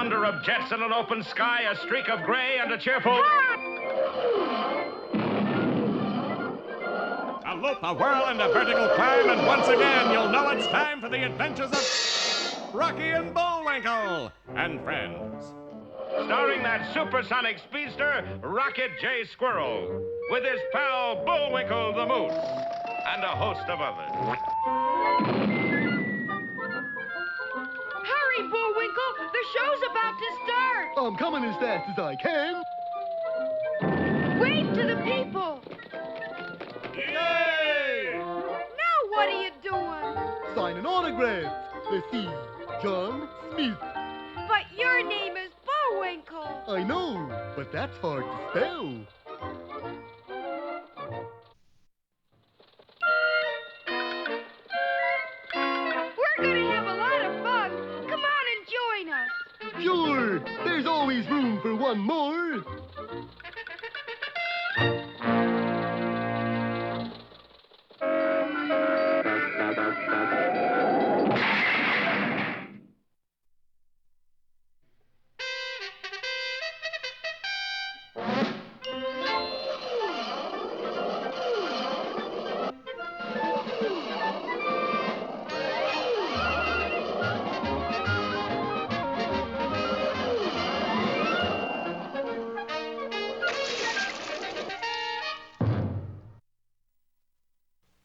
thunder of jets in an open sky, a streak of gray, and a cheerful... A loop, a whirl, and a vertical climb, and once again you'll know it's time for the adventures of Rocky and Bullwinkle and friends. Starring that supersonic speedster, Rocket J. Squirrel, with his pal Bullwinkle the Moose, and a host of others. Hurry, Bullwinkle! The show's about to start! I'm coming as fast as I can. Wave to the people! Yay! Now what are you doing? Signing autographs. Let's see. John Smith. But your name is Bullwinkle. I know, but that's hard to spell. We're gonna have a lot of fun. Come on and join us. Sure, there's always room for one more.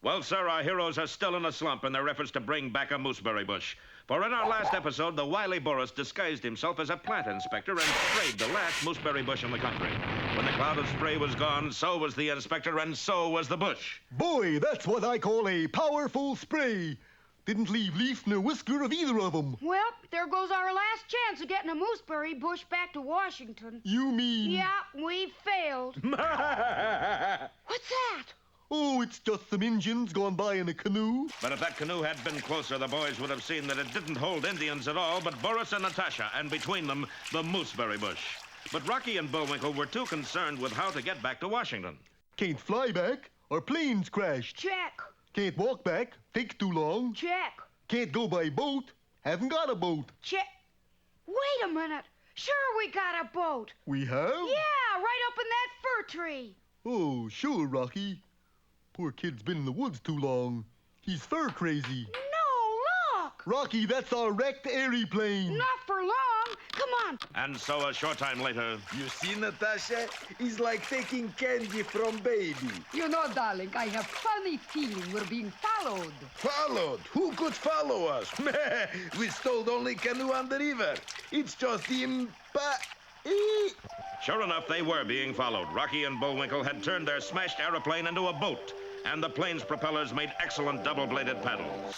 Well, sir, our heroes are still in a slump in their efforts to bring back a mooseberry bush. For in our last episode, the wily Boris disguised himself as a plant inspector and sprayed the last mooseberry bush in the country. When the cloud of spray was gone, so was the inspector and so was the bush. Boy, that's what I call a powerful spray. Didn't leave leaf nor whisker of either of them. Well, there goes our last chance of getting a mooseberry bush back to Washington. You mean... Yeah, we failed. What's that? Oh, it's just some Indians gone by in a canoe. But if that canoe had been closer, the boys would have seen that it didn't hold Indians at all, but Boris and Natasha, and between them, the mooseberry bush. But Rocky and Bullwinkle were too concerned with how to get back to Washington. Can't fly back. Our planes crashed. Check. Can't walk back. Takes too long. Check. Can't go by boat. Haven't got a boat. Check. Wait a minute. Sure, we got a boat. We have? Yeah, right up in that fir tree. Oh, sure, Rocky. Poor kid's been in the woods too long. He's fur crazy. No, look. Rocky, that's our wrecked aeroplane. Not for long. Come on. And so a short time later... You see, Natasha? It's like taking candy from baby. You know, darling, I have funny feeling we're being followed. Followed? Who could follow us? We stole only canoe on the river. It's just Sure enough, they were being followed. Rocky and Bullwinkle had turned their smashed aeroplane into a boat, and the plane's propellers made excellent double-bladed paddles.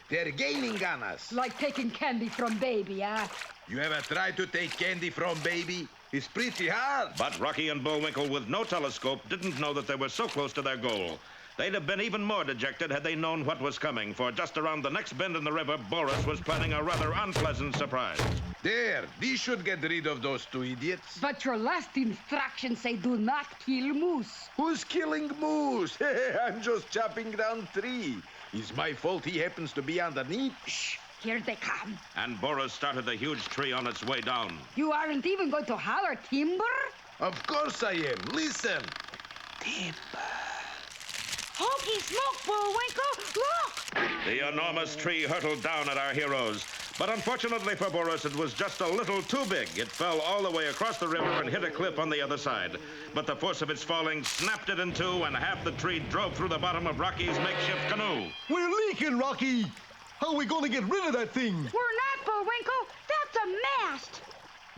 They're gaining on us. Like taking candy from baby, huh? You ever tried to take candy from baby? It's pretty hard. But Rocky and Bullwinkle, with no telescope, didn't know that they were so close to their goal. They'd have been even more dejected had they known what was coming, for just around the next bend in the river, Boris was planning a rather unpleasant surprise. There, we should get rid of those two idiots. But your last instructions say do not kill moose. Who's killing moose? I'm just chopping down tree. It's my fault he happens to be underneath. Shh, here they come. And Boris started the huge tree on its way down. You aren't even going to holler timber? Of course I am. Listen. Timber. Hokey smoke, Bullwinkle. Look. The enormous tree hurtled down at our heroes. But unfortunately for Boris, it was just a little too big. It fell all the way across the river and hit a cliff on the other side. But the force of its falling snapped it in two, and half the tree drove through the bottom of Rocky's makeshift canoe. We're leaking, Rocky. How are we going to get rid of that thing? We're not, Bullwinkle. That's a mast.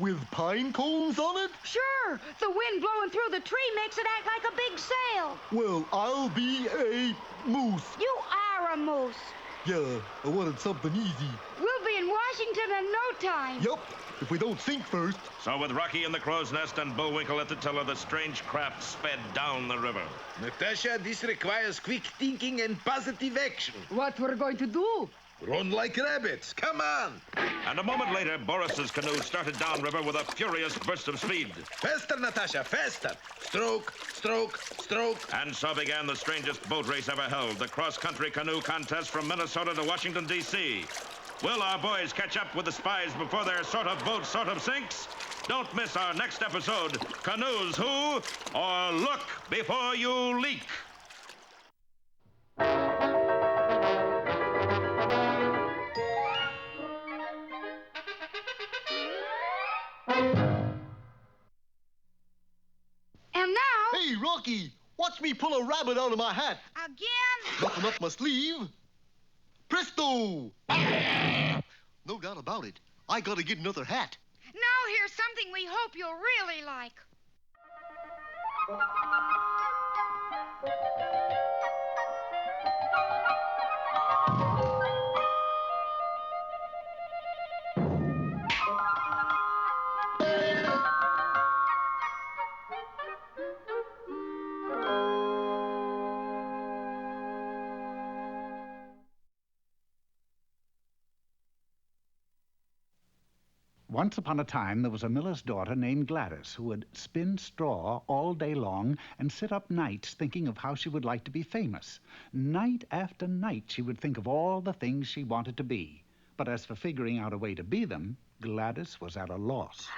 With pine cones on it? Sure. The wind blowing through the tree makes it act like a big sail. Well, I'll be a moose. You are a moose. Yeah, I wanted something easy. We'll be in Washington in no time. Yup, if we don't sink first. So with Rocky in the crow's nest and Bullwinkle at the tiller, the strange craft sped down the river. Natasha, this requires quick thinking and positive action. What we're going to do? Run like rabbits. Come on. And a moment later, Boris's canoe started downriver with a furious burst of speed. Faster, Natasha, faster. Stroke, stroke, stroke. And so began the strangest boat race ever held, the cross-country canoe contest from Minnesota to Washington, D.C. Will our boys catch up with the spies before their sort of boat sort of sinks? Don't miss our next episode, Canoes Who, or Look Before You Leak. And now... Hey, Rocky, watch me pull a rabbit out of my hat. Again? Nothing up my sleeve. Presto! No doubt about it. I gotta get another hat. Now here's something we hope you'll really like. Once upon a time, there was a miller's daughter named Gladys who would spin straw all day long and sit up nights thinking of how she would like to be famous. Night after night, she would think of all the things she wanted to be. But as for figuring out a way to be them, Gladys was at a loss.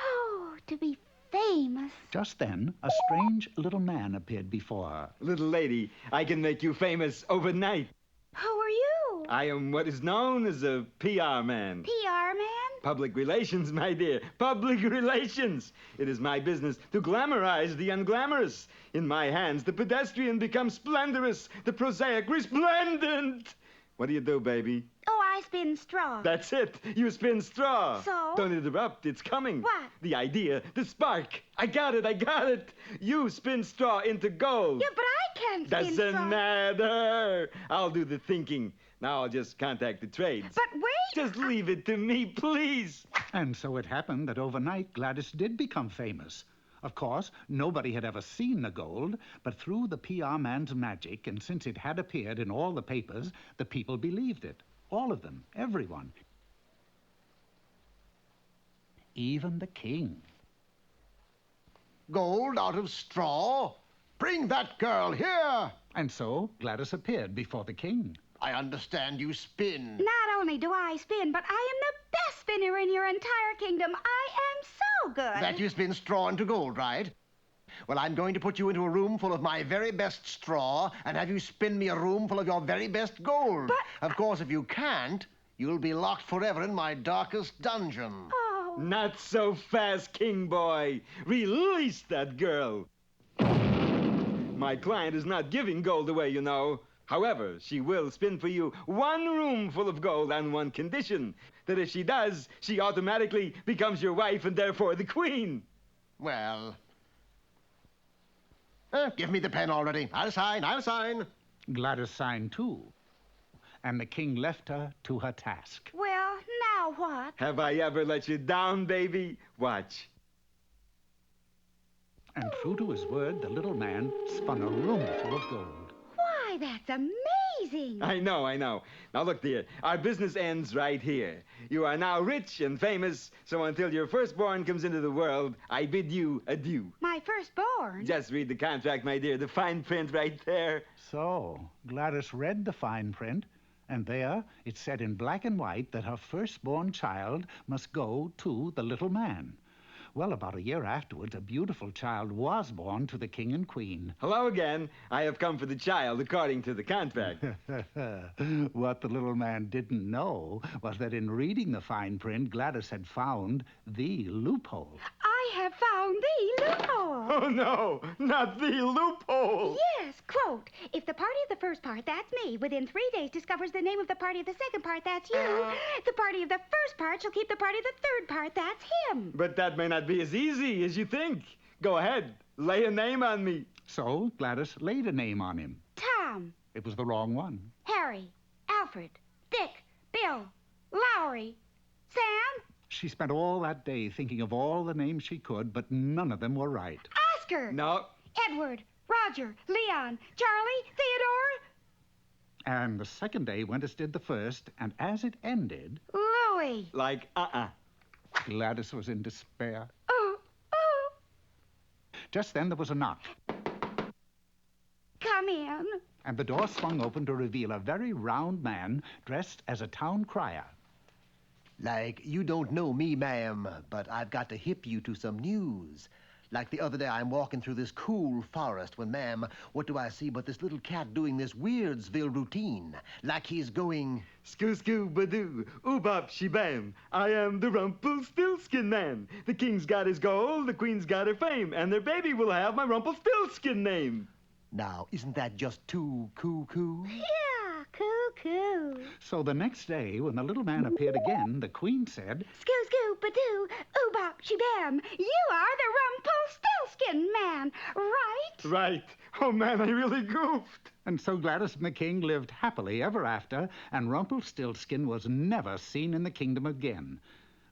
Oh, to be famous. Just then, a strange little man appeared before her. Little lady, I can make you famous overnight. Who are you? I am what is known as a PR man. PR man? Public relations, my dear. Public relations. It is my business to glamorize the unglamorous. In my hands, the pedestrian becomes splendorous, the prosaic resplendent. What do you do, baby? Oh, I spin straw. That's it. You spin straw. So? Don't interrupt. It's coming. What? The idea, the spark. I got it. You spin straw into gold. Yeah, but I can't spin straw. Doesn't matter. I'll do the thinking. Now I'll just contact the trades. But wait. Just leave it to me, please. And so it happened that overnight Gladys did become famous. Of course, nobody had ever seen the gold, but through the PR man's magic, and since it had appeared in all the papers, the people believed it. All of them, everyone. Even the king. Gold out of straw? Bring that girl here. And so Gladys appeared before the king. I understand you spin. Not only do I spin, but I am the best spinner in your entire kingdom. I am so good. That you spin straw into gold, right? Well, I'm going to put you into a room full of my very best straw and have you spin me a room full of your very best gold. But... Of course, if you can't, you'll be locked forever in my darkest dungeon. Oh. Not so fast, king boy. Release that girl. My client is not giving gold away, you know. However, she will spin for you one room full of gold on one condition. That if she does, she automatically becomes your wife and therefore the queen. Well... give me the pen already. I'll sign. Gladys signed too, and the king left her to her task. Well, now what? Have I ever let you down, baby? Watch. And true to his word, the little man spun a room full of gold. Why, that's amazing. I know. Now look, dear, our business ends right here. You are now rich and famous, so until your firstborn comes into the world, I bid you adieu. My firstborn? Just read the contract, my dear, the fine print right there. So Gladys read the fine print, and there it said in black and white that her firstborn child must go to the little man. Well, about a year afterwards, a beautiful child was born to the king and queen. Hello again. I have come for the child, according to the contract. What the little man didn't know was that in reading the fine print, Gladys had found the loophole. I have found the loophole. Oh, no, not the loophole. Yes, quote, if the party of the first part, that's me, within 3 days discovers the name of the party of the second part, that's you, the party of the first part shall keep the party of the third part, that's him. But that may not be as easy as you think. Go ahead, lay a name on me. So Gladys laid a name on him. Tom, It was the wrong one. Harry, Alfred, Dick, Bill, Lowry, Sam, She spent all that day thinking of all the names she could, but none of them were right. Oscar, No, Edward, Roger, Leon, Charlie, Theodore, And the second day went as did the first, and as it ended, Louis. like Gladys was in despair. Oh, Just then there was a knock, come in. and the door swung open to reveal a very round man dressed as a town crier. Like, you don't know me, ma'am, but I've got to hip you to some news. Like the other day, I'm walking through this cool forest when, ma'am, what do I see but this little cat doing this Weirdsville routine? Like he's going... Skoo-skoo-ba-doo, oobop-she-bam. I am the Rumpelstilskin man. The king's got his gold, the queen's got her fame, and their baby will have my Rumpelstilskin name. Now, isn't that just too coo-coo? Yeah, coo-coo. So the next day, when the little man appeared again, the queen said, Skoo-skoo-ba-doo, oobop-she-bam. You are the Rumpelstilskin man, right? Right. Oh, man, I really goofed. and so Gladys and the king lived happily ever after, and Rumpelstilskin was never seen in the kingdom again.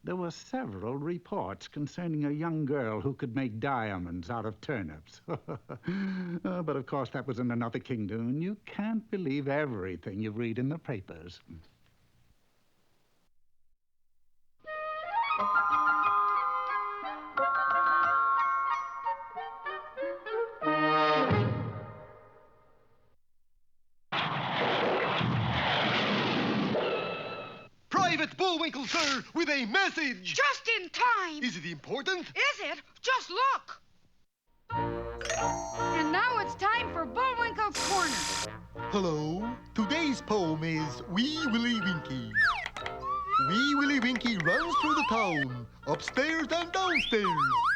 There were several reports concerning a young girl who could make diamonds out of turnips. But of course that was in another kingdom, and you can't believe everything you read in the papers. Private Bullwinkle, sir, with a message. Just in time. Is it important? Is it? Just look. And now it's time for Bullwinkle's Corner. Hello. Today's poem is Wee Willie Winkie. Wee Willie Winkie runs through the town, upstairs and downstairs,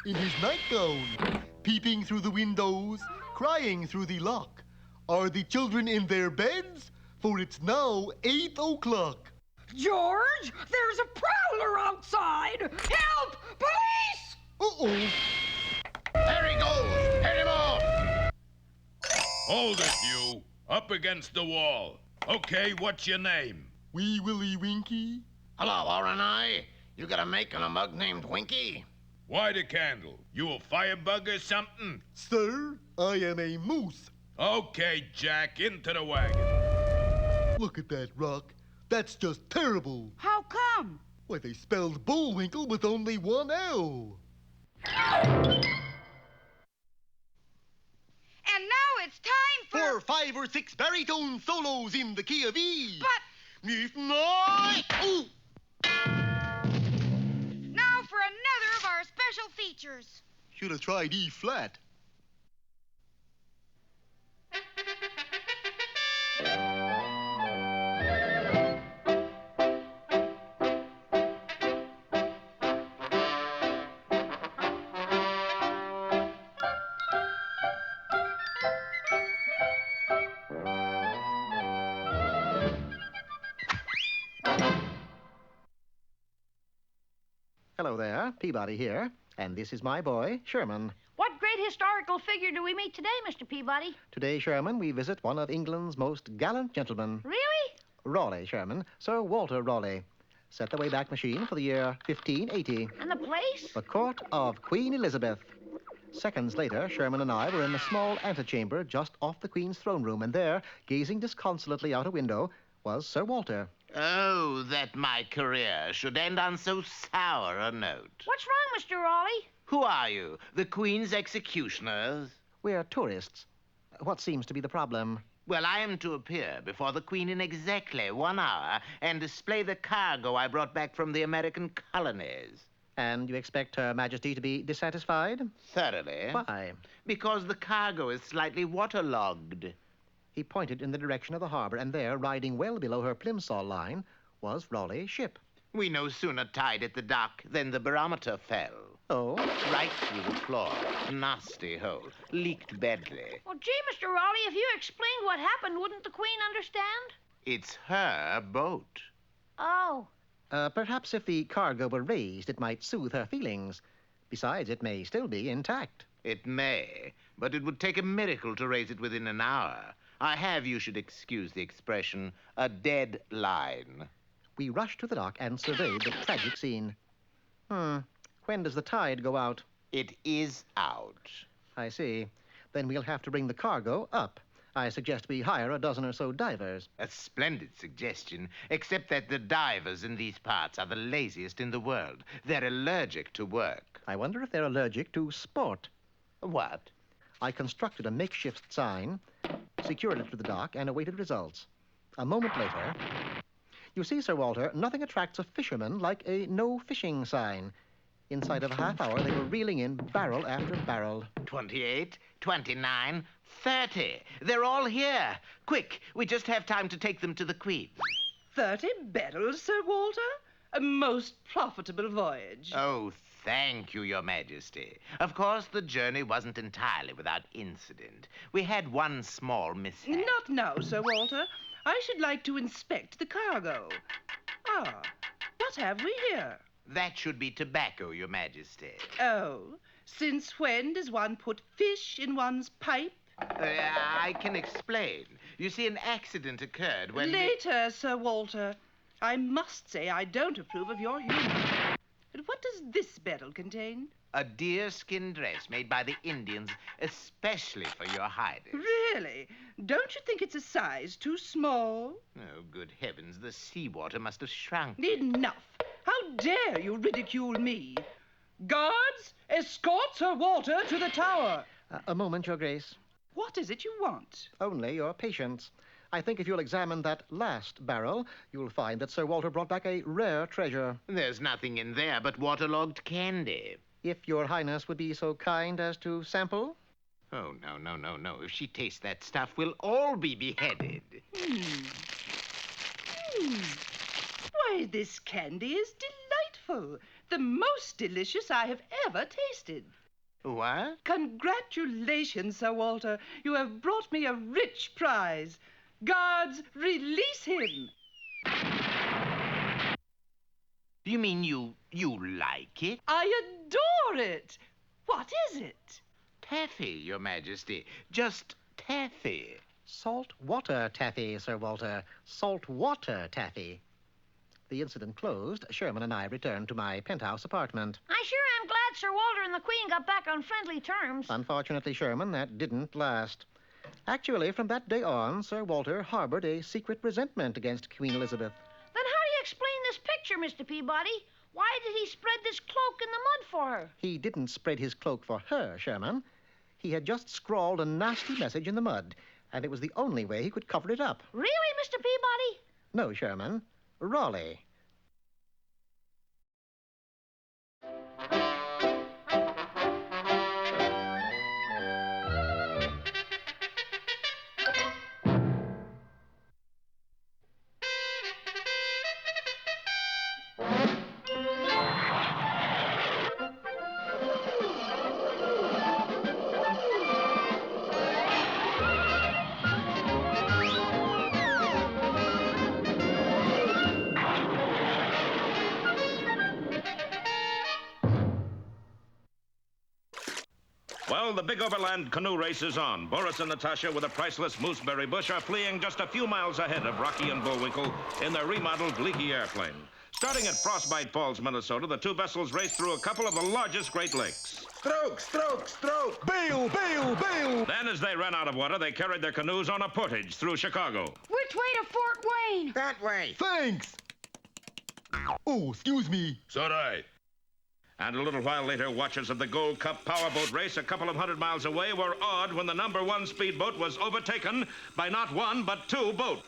in his nightgown, peeping through the windows, crying through the lock. Are the children in their beds? For it's now 8 o'clock. George, there's a prowler outside. Help! Police! Uh-oh. There he goes! Head him off! Hold it, you. Up against the wall. Okay, what's your name? Wee Willie Winkie. Hello, R&I. You got a mate and a mug named Winkie? Why the candle? You a firebug or something? Sir, I am a moose. Okay, Jack, into the wagon. Look at that rock. That's just terrible. How come? Why, they spelled Bullwinkle with only one L. And now it's time For 5 or 6 baritone solos in the key of E. But If not... Ooh. now for another of our special features. Should have tried E flat. Hello there, Peabody here, and this is my boy, Sherman. What great historical figure do we meet today, Mr. Peabody? Today, Sherman, we visit one of England's most gallant gentlemen. Really? Raleigh, Sherman. Sir Walter Raleigh. Set the Wayback Machine for the year 1580. And the place? The court of Queen Elizabeth. Seconds later, Sherman and I were in a small antechamber just off the Queen's throne room, and there, gazing disconsolately out a window, was Sir Walter. Oh, that my career should end on so sour a note. What's wrong, Mr. Raleigh? Who are you? The Queen's executioners? We're tourists. What seems to be the problem? Well, I am to appear before the Queen in exactly 1 hour and display the cargo I brought back from the American colonies. And you expect Her Majesty to be dissatisfied? Thoroughly. Why? Because the cargo is slightly waterlogged. He pointed in the direction of the harbor, and there, riding well below her plimsoll line, was Raleigh's ship. We no sooner tied at the dock than the barometer fell. Oh? Right through the floor. Nasty hole. Leaked badly. Well, gee, Mr. Raleigh, if you explained what happened, wouldn't the Queen understand? It's her boat. Oh. Perhaps if the cargo were raised, it might soothe her feelings. Besides, it may still be intact. It may, but it would take a miracle to raise it within an hour. I have, you should excuse the expression, a dead line. We rushed to the dock and surveyed the tragic scene. When does the tide go out? It is out. I see. Then we'll have to bring the cargo up. I suggest we hire a dozen or so divers. A splendid suggestion, except that the divers in these parts are the laziest in the world. They're allergic to work. I wonder if they're allergic to sport. What? I constructed a makeshift sign, secured it to the dock, and awaited results. A moment later... You see, Sir Walter, nothing attracts a fisherman like a no-fishing sign. Inside of a half hour, they were reeling in barrel after barrel. 28, 29, 30. They're all here. Quick, we just have time to take them to the Queen. 30 barrels, Sir Walter? A most profitable voyage. Oh, thank you, Your Majesty. Of course, the journey wasn't entirely without incident. We had one small mishap. Not now, Sir Walter. I should like to inspect the cargo. Ah, what have we here? That should be tobacco, Your Majesty. Oh, since when does one put fish in one's pipe? I can explain. You see, an accident occurred when... Later, Sir Walter. I must say I don't approve of your humor. And what does this barrel contain? A deerskin dress made by the Indians especially for your highness. Really? Don't you think it's a size too small? Oh, good heavens, the seawater must have shrunk. Enough! How dare you ridicule me? Guards, escort Sir Walter to the tower. A moment, Your Grace. What is it you want? Only your patience. I think if you'll examine that last barrel, you'll find that Sir Walter brought back a rare treasure. There's nothing in there but waterlogged candy. If your highness would be so kind as to sample? Oh, no. If she tastes that stuff, we'll all be beheaded. Why, this candy is delightful. The most delicious I have ever tasted. What? Congratulations, Sir Walter. You have brought me a rich prize. Guards, release him. You mean you like it? I adore it. What is it? Taffy, Your Majesty. Just taffy. Salt water taffy, Sir Walter. Salt water taffy. The incident closed, Sherman and I returned to my penthouse apartment. I sure am glad Sir Walter and the Queen got back on friendly terms. Unfortunately, Sherman, that didn't last. Actually, from that day on, Sir Walter harbored a secret resentment against Queen Elizabeth. Then how do you explain this picture, Mr. Peabody? Why did he spread this cloak in the mud for her? He didn't spread his cloak for her, Sherman. He had just scrawled a nasty message in the mud, and it was the only way he could cover it up. Really, Mr. Peabody? No, Sherman. Raleigh. Well, the big overland canoe race is on. Boris and Natasha, with a priceless mooseberry bush, are fleeing just a few miles ahead of Rocky and Bullwinkle in their remodeled Leaky airplane. Starting at Frostbite Falls, Minnesota, the two vessels race through a couple of the largest Great Lakes. Stroke, stroke, stroke! Bail, bail, bail! Then, as they ran out of water, they carried their canoes on a portage through Chicago. Which way to Fort Wayne? That way. Thanks! Oh, excuse me. So right. And a little while later, watchers of the Gold Cup powerboat race a couple of 100 miles away were awed when the number one speedboat was overtaken by not one, but two boats.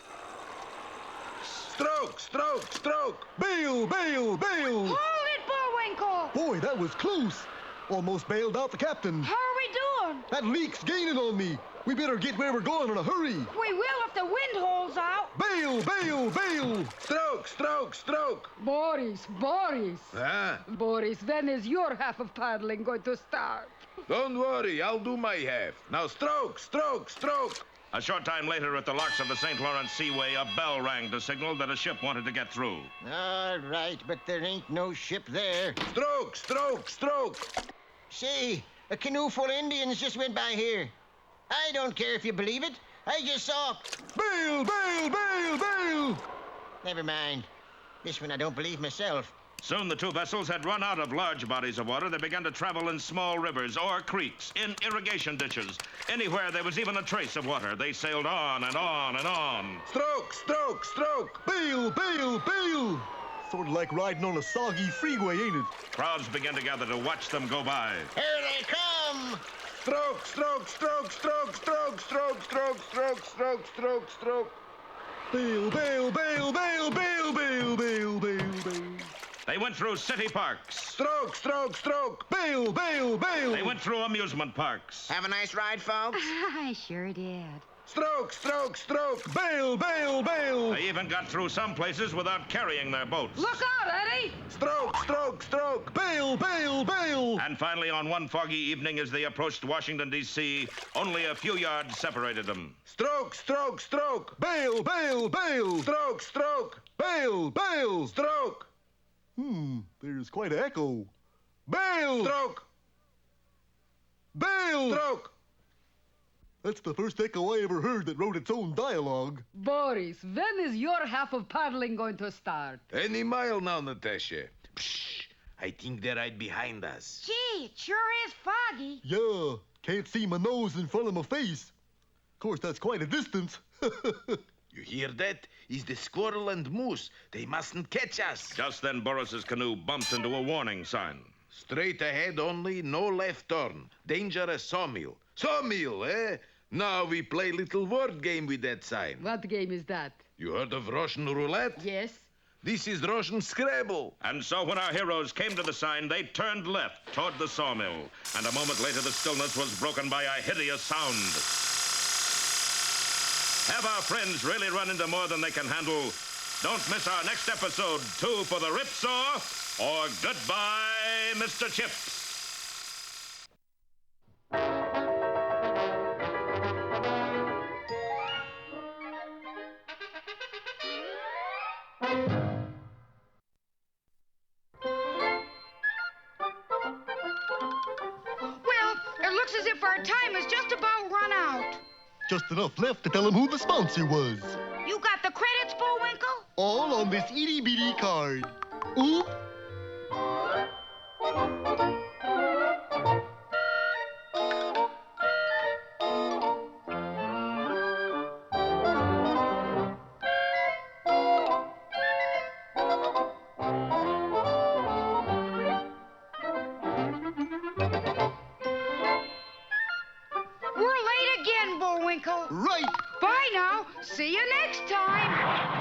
Stroke, stroke, stroke! Bail, bail, bail! Hold it, Bullwinkle! Boy, that was close. Almost bailed out the captain. How are we doing? That leak's gaining on me. We better get where we're going in a hurry. We will if the wind holds out. Bail, bail, bail! Stroke, stroke, stroke! Boris, Huh? Boris, when is your half of paddling going to start? Don't worry, I'll do my half. Now stroke, stroke, stroke! A short time later, at the locks of the St. Lawrence Seaway, a bell rang to signal that a ship wanted to get through. All right, but there ain't no ship there. Stroke, stroke, stroke! Say, a canoe full of Indians just went by here. I don't care if you believe it. I just saw... Bail, bail, bail, bail! Never mind. This one I don't believe myself. Soon the two vessels had run out of large bodies of water. They began to travel in small rivers or creeks, in irrigation ditches. Anywhere there was even a trace of water, they sailed on and on and on. Stroke, stroke, stroke! Bail, bail, bail! Sort of like riding on a soggy freeway, ain't it? Crowds began to gather to watch them go by. Here they come! Stroke, stroke, stroke, stroke, stroke, stroke, stroke, stroke, stroke, stroke, stroke. Bail, bail, bail, bail, bail, bail, bail, bail, bail. They went through city parks. Stroke, stroke, stroke. Bail, bail, bail. They went through amusement parks. Have a nice ride, folks? I sure did. Stroke, stroke, stroke. Bail, bail, bail. They even got through some places without carrying their boats. Look out, Eddie! Stroke, stroke, stroke. Bail, bail, bail. And finally, on one foggy evening, as they approached Washington, D.C., only a few yards separated them. Stroke, stroke, stroke. Bail, bail, bail. Stroke, stroke. Bail, bail. Stroke. There's quite an echo. Bail. Stroke. Bail. Stroke. That's the first echo I ever heard that wrote its own dialogue. Boris, when is your half of paddling going to start? Any mile now, Natasha. Psh, I think they're right behind us. Gee, it sure is foggy. Yeah, can't see my nose in front of my face. Of course, that's quite a distance. You hear that? It's the squirrel and moose. They mustn't catch us. Just then, Boris's canoe bumped into a warning sign. Straight ahead only, no left turn. Dangerous sawmill. Sawmill, eh? Now we play little word game with that sign. What game is that? You heard of Russian roulette? Yes. This is Russian Scrabble. And so when our heroes came to the sign, they turned left toward the sawmill. And a moment later, the stillness was broken by a hideous sound. Have our friends really run into more than they can handle? Don't miss our next episode, 2 for the Ripsaw, or Goodbye, Mr. Chips. It looks as if our time has just about run out. Just enough left to tell him who the sponsor was. You got the credits, Bullwinkle? All on this itty-bitty card. Oop. We're late again, Bullwinkle. Right. Bye now. See you next time.